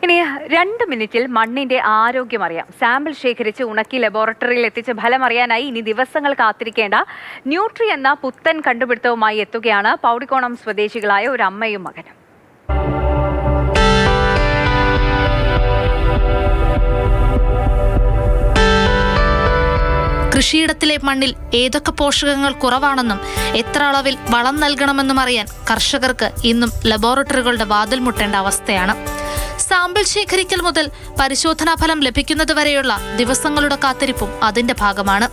ഇനി 2 മിനിറ്റിൽ മണ്ണിന്റെ ആരോഗ്യം അറിയാം. സാമ്പിൾ ശേഖരിച്ച് ഉണക്കി ലബോറട്ടറിയിൽ എത്തിച്ച് ഫലം അറിയാനായി ഇനി ദിവസങ്ങൾ കാത്തിരിക്കേണ്ട ന്യൂട്രി എന്ന പുത്തൻ കണ്ടുപിടുത്തവുമായി എത്തുകയാണ് പൗടിക്കോണം സ്വദേശികളായ ഒരു അമ്മയും മകനും. കൃഷിയിടത്തിലെ മണ്ണിൽ ഏതൊക്കെ പോഷകങ്ങൾ കുറവാണെന്നും എത്ര അളവിൽ വളം നൽകണമെന്നും അറിയാൻ കർഷകർക്ക് ഇന്നും ലബോറട്ടറികളുടെ വാതിൽ മുട്ടേണ്ട അവസ്ഥയാണ്. സാമ്പിൾ ശേഖരിക്കൽ മുതൽ പരിശോധനാ ഫലം ലഭിക്കുന്നതുവരെയുള്ള ദിവസങ്ങളുടെ കാത്തിരിപ്പും അതിന്റെ ഭാഗമാണ്.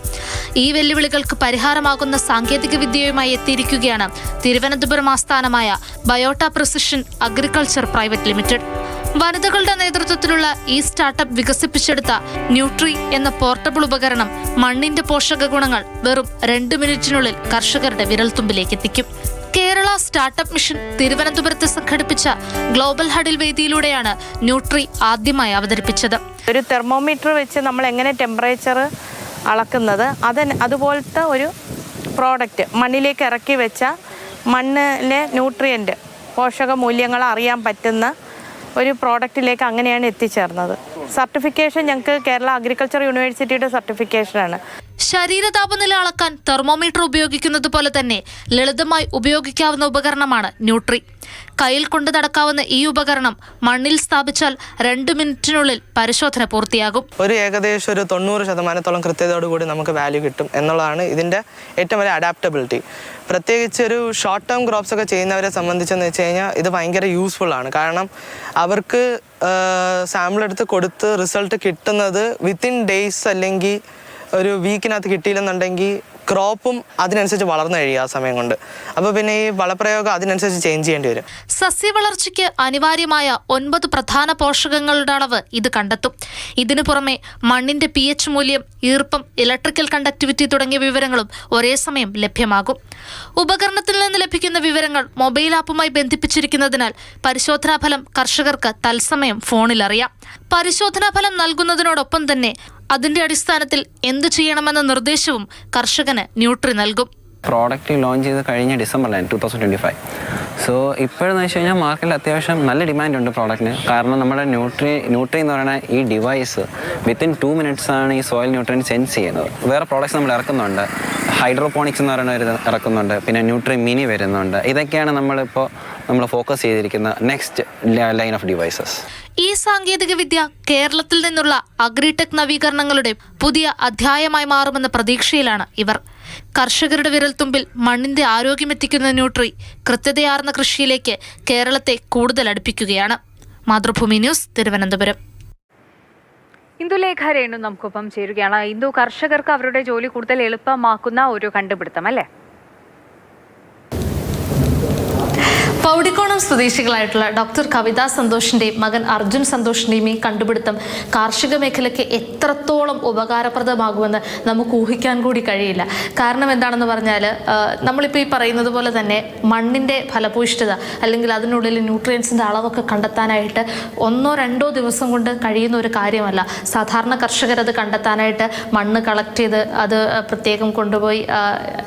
ഈ വെല്ലുവിളികൾക്ക് പരിഹാരമാകുന്ന സാങ്കേതിക വിദ്യയുമായി എത്തിയിരിക്കുകയാണ് തിരുവനന്തപുരം ആസ്ഥാനമായ biota precision agriculture private limited. വനിതകളുടെ നേതൃത്വത്തിലുള്ള ഈ സ്റ്റാർട്ടപ്പ് വികസിപ്പിച്ചെടുത്ത ന്യൂട്രി എന്ന പോർട്ടബിൾ ഉപകരണം മണ്ണിന്റെ പോഷക ഗുണങ്ങൾ വെറും 2 മിനിറ്റിനുള്ളിൽ കർഷകരുടെ വിരൽത്തുമ്പിലേക്ക് എത്തിക്കും. കേരള സ്റ്റാർട്ടപ്പ് മിഷൻ തിരുവനന്തപുരത്ത് സംഘടിപ്പിച്ച ഗ്ലോബൽ ഹഡിൽ വേദിയിലൂടെയാണ് ന്യൂട്രി ആദ്യമായി അവതരിപ്പിച്ചത്. ഒരു തെർമോമീറ്റർ വെച്ച് നമ്മൾ എങ്ങനെ ടെമ്പറേച്ചർ അളക്കുന്നത് അതുപോലത്തെ ഒരു പ്രോഡക്റ്റ് മണ്ണിലേക്ക് ഇറക്കി വെച്ച മണ്ണിലെ ന്യൂട്രിയൻ്റ് പോഷക മൂല്യങ്ങൾ അറിയാൻ പറ്റുന്ന ഒരു പ്രോഡക്റ്റിലേക്ക് അങ്ങനെയാണ് എത്തിച്ചേർന്നത്. സർട്ടിഫിക്കേഷൻ ഞങ്ങൾക്ക് കേരള അഗ്രികൾച്ചർ യൂണിവേഴ്സിറ്റിയുടെ സർട്ടിഫിക്കേഷനാണ്. ശരീര താപനില അളക്കാൻ തെർമോമീറ്റർ ഉപയോഗിക്കുന്നത് പോലെ തന്നെ ലളിതമായി ഉപയോഗിക്കാവുന്ന ഉപകരണമാണ് ന്യൂട്രി. കയ്യിൽ കൊണ്ട് നടക്കാവുന്ന ഈ ഉപകരണം മണ്ണിൽ സ്ഥാപിച്ചാൽ 2 മിനിറ്റിനുള്ളിൽ പരിശോധന പൂർത്തിയാകും. ഏകദേശം ഒരു 90% കൃത്യതയോടുകൂടി നമുക്ക് വാല്യൂ കിട്ടും എന്നുള്ളതാണ് ഇതിൻ്റെ ഏറ്റവും വലിയ അഡാപ്റ്റബിലിറ്റി. പ്രത്യേകിച്ച് ഒരു ഷോർട്ട് ടേം ക്രോപ്സ് ഒക്കെ ചെയ്യുന്നവരെ സംബന്ധിച്ചെന്ന് വെച്ച് കഴിഞ്ഞാൽ ഇത് ഭയങ്കര യൂസ്ഫുൾ ആണ്. കാരണം അവർക്ക് സാമ്പിൾ എടുത്ത് കൊടുത്ത് റിസൾട്ട് കിട്ടുന്നത് വിത്തിൻ ഡേയ്സ് അല്ലെങ്കിൽ ഒരു വീക്കിനകത്ത് കിട്ടിയില്ലെന്നുണ്ടെങ്കിൽ ക്രോപ്പും അതിനനുസരിച്ച് വളർന്നു കഴിയും ആ സമയം കൊണ്ട്. അപ്പോൾ പിന്നെ ഈ വളപ്രയോഗം അതിനനുസരിച്ച് ചേഞ്ച് ചെയ്യേണ്ടി വരും. സസ്യവളർച്ചയ്ക്ക് അനിവാര്യമായ 9 പ്രധാന പോഷകങ്ങളുടെ അളവ് ഇത് കണ്ടെത്തും. ഇതിനു പുറമെ മണ്ണിന്റെ pH മൂല്യം, ഈർപ്പം, ഇലക്ട്രിക്കൽ കണ്ടക്ടിവിറ്റി തുടങ്ങിയ വിവരങ്ങളും ഒരേ സമയം ലഭ്യമാകും. ഉപകരണത്തിൽ നിന്ന് ലഭിക്കുന്ന വിവരങ്ങൾ മൊബൈൽ ആപ്പുമായി ബന്ധിപ്പിച്ചിരിക്കുന്നതിനാൽ പരിശോധനാഫലം കർഷകർക്ക് തത്സമയം ഫോണിൽ അറിയാം. പരിശോധനാഫലം നൽകുന്നതിനോടൊപ്പം തന്നെ അതിന്റെ അടിസ്ഥാനത്തിൽ എന്തു ചെയ്യണമെന്ന നിർദ്ദേശവും കർഷകന് ന്യൂട്രി നൽകും. പ്രോഡക്റ്റ് ലോഞ്ച് ചെയ്ത് കഴിഞ്ഞ ഡിസംബറിലാണ് 2025. സോ ഇപ്പോഴെന്ന് വെച്ച് കഴിഞ്ഞാൽ മാർക്കറ്റിൽ അത്യാവശ്യം നല്ല ഡിമാൻഡ് ഉണ്ട് പ്രോഡക്റ്റിന്. കാരണം നമ്മുടെ ന്യൂട്രി എന്ന് പറയുന്ന ഈ ഡിവൈസ് വിത്തിൻ 2 മിനിറ്റ്സ് ആണ് ഈ സോയിൽ ന്യൂട്രിയൻ സെൻസ് ചെയ്യുന്നത്. വേറെ പ്രോഡക്റ്റ്സ് നമ്മൾ ഇറക്കുന്നുണ്ട്. ഹൈഡ്രോപോണിക്സ് എന്ന് പറയുന്ന ഇറക്കുന്നുണ്ട്. പിന്നെ ന്യൂട്രി മിനി വരുന്നുണ്ട്. ഇതൊക്കെയാണ് നമ്മൾ ഫോക്കസ് ചെയ്തിരിക്കുന്ന നെക്സ്റ്റ് ലൈൻ ഓഫ് ഡിവൈസസ്. ഈ സാങ്കേതിക വിദ്യ കേരളത്തിൽ നിന്നുള്ള അഗ്രിടെക് നവീകരണങ്ങളുടെ പുതിയ അധ്യായമായി മാറുമെന്ന പ്രതീക്ഷയിലാണ് ഇവർ. കർഷകരുടെ വിരൽത്തുമ്പിൽ മണ്ണിന്റെ ആരോഗ്യമെത്തിക്കുന്ന ന്യൂട്രി കൃത്യതയാർന്ന കൃഷിയിലേക്ക് കേരളത്തെ കൂടുതൽ അടുപ്പിക്കുകയാണ്. മാതൃഭൂമി ന്യൂസ്, തിരുവനന്തപുരം. ഇന്ദുലേഖ രേണു നമുക്കൊപ്പം ചേരുകയാണ്. ഇന്ദു, കർഷകർക്ക് അവരുടെ ജോലി കൂടുതൽ എളുപ്പമാക്കുന്ന ഒരു കണ്ടുപിടുത്തം അല്ലേ? പൗടിക്കോണം സ്വദേശികളായിട്ടുള്ള ഡോക്ടർ കവിത സന്തോഷിൻ്റെയും മകൻ അർജുൻ സന്തോഷിൻ്റെയും ഈ കണ്ടുപിടുത്തം കാർഷിക മേഖലയ്ക്ക് എത്രത്തോളം ഉപകാരപ്രദമാകുമെന്ന് നമുക്ക് ഊഹിക്കാൻ കൂടി കഴിയില്ല. കാരണം എന്താണെന്ന് പറഞ്ഞാൽ നമ്മളിപ്പോൾ ഈ പറയുന്നത് പോലെ തന്നെ മണ്ണിൻ്റെ ഫലഭൂയിഷ്ഠത അല്ലെങ്കിൽ അതിനുള്ളിൽ ന്യൂട്രിയൻസിൻ്റെ അളവൊക്കെ കണ്ടെത്താനായിട്ട് 1-2 ദിവസം കൊണ്ട് കഴിയുന്ന ഒരു കാര്യമല്ല. സാധാരണ കർഷകരത് കണ്ടെത്താനായിട്ട് മണ്ണ് കളക്ട് ചെയ്ത് അത് പ്രത്യേകം കൊണ്ടുപോയി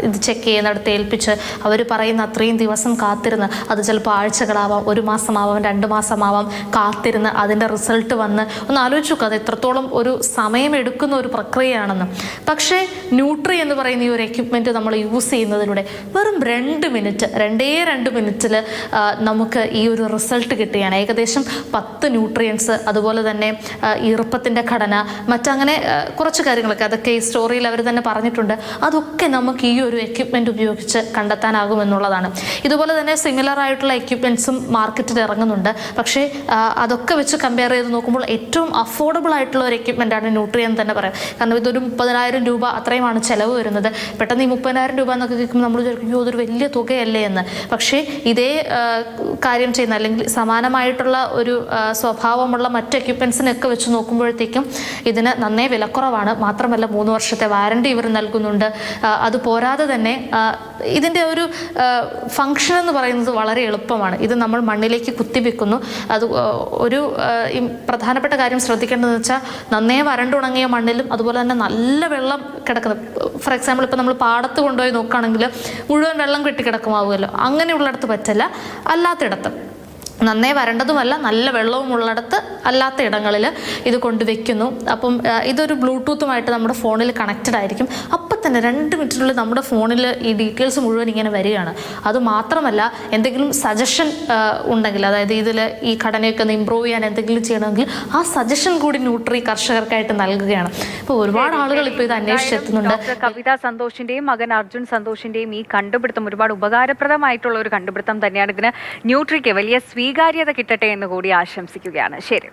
ഇത് ചെക്ക് ചെയ്യുന്നിടത്ത് ഏൽപ്പിച്ച് അവർ പറയുന്ന അത്രയും ദിവസം കാത്തിരുന്ന്, അത് ചിലപ്പോൾ ആഴ്ചകളാവാം, 1 മാസമാവാം, 2 മാസമാവാം കാത്തിരുന്ന് അതിൻ്റെ റിസൾട്ട് വന്ന് ഒന്ന് ആലോചിച്ച് നോക്കുക. അത് എത്രത്തോളം ഒരു സമയമെടുക്കുന്ന ഒരു പ്രക്രിയയാണെന്ന്. പക്ഷേ ന്യൂട്രി എന്ന് പറയുന്ന ഈ ഒരു എക്യുപ്മെൻറ്റ് നമ്മൾ യൂസ് ചെയ്യുന്നതിലൂടെ വെറും 2 മിനിറ്റിൽ നമുക്ക് ഈ ഒരു റിസൾട്ട് കിട്ടുകയാണ്. ഏകദേശം 10 ന്യൂട്രിയൻസ്, അതുപോലെ തന്നെ ഈർപ്പത്തിൻ്റെ ഘടന, മറ്റങ്ങനെ കുറച്ച് കാര്യങ്ങളൊക്കെ അതൊക്കെ ഈ സ്റ്റോറിയിൽ അവർ തന്നെ പറഞ്ഞിട്ടുണ്ട്. അതൊക്കെ നമുക്ക് ഈ ഒരു എക്യുപ്മെൻറ്റ് ഉപയോഗിച്ച് കണ്ടെത്താനാകുമെന്നുള്ളതാണ്. ഇതുപോലെ തന്നെ സിമിലർ ആയിട്ടുള്ള എക്യുപ്മെൻറ്റ്സും മാർക്കറ്റിൽ ഇറങ്ങുന്നുണ്ട്. പക്ഷേ അതൊക്കെ വെച്ച് കമ്പയർ ചെയ്ത് നോക്കുമ്പോൾ ഏറ്റവും അഫോർഡബിൾ ആയിട്ടുള്ള ഒരു എക്യുപ്മെൻ്റാണ് ന്യൂട്രി എന്ന് തന്നെ പറയാം. കാരണം ഇതൊരു 30,000 രൂപ അത്രയുമാണ് ചിലവ് വരുന്നത്. പെട്ടെന്ന് ഈ 30,000 രൂപ എന്നൊക്കെ കേൾക്കുമ്പോൾ നമ്മൾ വിചാരിക്കും അതൊരു വലിയ തുകയല്ലേ എന്ന്. പക്ഷേ ഇതേ കാര്യം ചെയ്യുന്ന അല്ലെങ്കിൽ സമാനമായിട്ടുള്ള ഒരു സ്വഭാവമുള്ള മറ്റ് എക്യുപ്മെൻറ്റ്സിനൊക്കെ വെച്ച് നോക്കുമ്പോഴത്തേക്കും ഇതിന് നന്നേ വിലക്കുറവാണ്. മാത്രമല്ല 3 വർഷത്തെ വാറണ്ടി ഇവർ നൽകുന്നുണ്ട്. അതുപോരാതെ തന്നെ ഇതിൻ്റെ ഒരു ഫങ്ഷൻ എന്ന് പറയുന്നത് വളരെ എളുപ്പമാണ്. ഇത് നമ്മൾ മണ്ണിലേക്ക് കുത്തിവെക്കുന്നു. അത് ഒരു പ്രധാനപ്പെട്ട കാര്യം ശ്രദ്ധിക്കേണ്ടതെന്ന് വെച്ചാൽ നന്നേ വരണ്ടുണങ്ങിയ മണ്ണിലും അതുപോലെ തന്നെ നല്ല വെള്ളം കിടക്കുന്നത്, ഫോർ എക്സാമ്പിൾ ഇപ്പോൾ നമ്മൾ പാടത്ത് കൊണ്ടുപോയി നോക്കുകയാണെങ്കിൽ മുഴുവൻ വെള്ളം കെട്ടിക്കിടക്കുമാവുമല്ലോ, അങ്ങനെയുള്ളിടത്ത് പറ്റില്ല. അല്ലാത്തിടത്ത് നന്നേ വരേണ്ടതുമല്ല, നല്ല വെള്ളവും ഉള്ളിടത്ത് അല്ലാത്ത ഇടങ്ങളിൽ ഇത് കൊണ്ടുവയ്ക്കുന്നു. അപ്പം ഇതൊരു ബ്ലൂടൂത്തുമായിട്ട് നമ്മുടെ ഫോണിൽ കണക്റ്റഡ് ആയിരിക്കും. അപ്പം തന്നെ 2 മിനിറ്റിനുള്ളിൽ നമ്മുടെ ഫോണിൽ ഈ ഡീറ്റെയിൽസ് മുഴുവൻ ഇങ്ങനെ വരികയാണ്. അതുമാത്രമല്ല, എന്തെങ്കിലും സജഷൻ ഉണ്ടെങ്കിൽ, അതായത് ഇതിൽ ഈ ഘടനയൊക്കെ ഒന്ന് ഇമ്പ്രൂവ് ചെയ്യാൻ എന്തെങ്കിലും ചെയ്യണമെങ്കിൽ ആ സജഷൻ കൂടി ന്യൂട്രി കർഷകർക്കായിട്ട് നൽകുകയാണ്. ഇപ്പോൾ ഒരുപാട് ആളുകൾ ഇപ്പോൾ ഇത് അന്വേഷിച്ചെത്തുന്നുണ്ട്. ഡോക്ടർ കവിത സന്തോഷിന്റെയും മകൻ അർജുൻ സന്തോഷിന്റെയും ഈ കണ്ടുപിടുത്തം ഒരുപാട് ഉപകാരപ്രദമായിട്ടുള്ള ഒരു കണ്ടുപിടുത്തം തന്നെയാണ്. ഇതിന് ന്യൂട്രിക്ക് വലിയ സ്വീകാര്യത കിട്ടട്ടെ എന്ന് കൂടി ആശംസിക്കുകയാണ്. ശരി.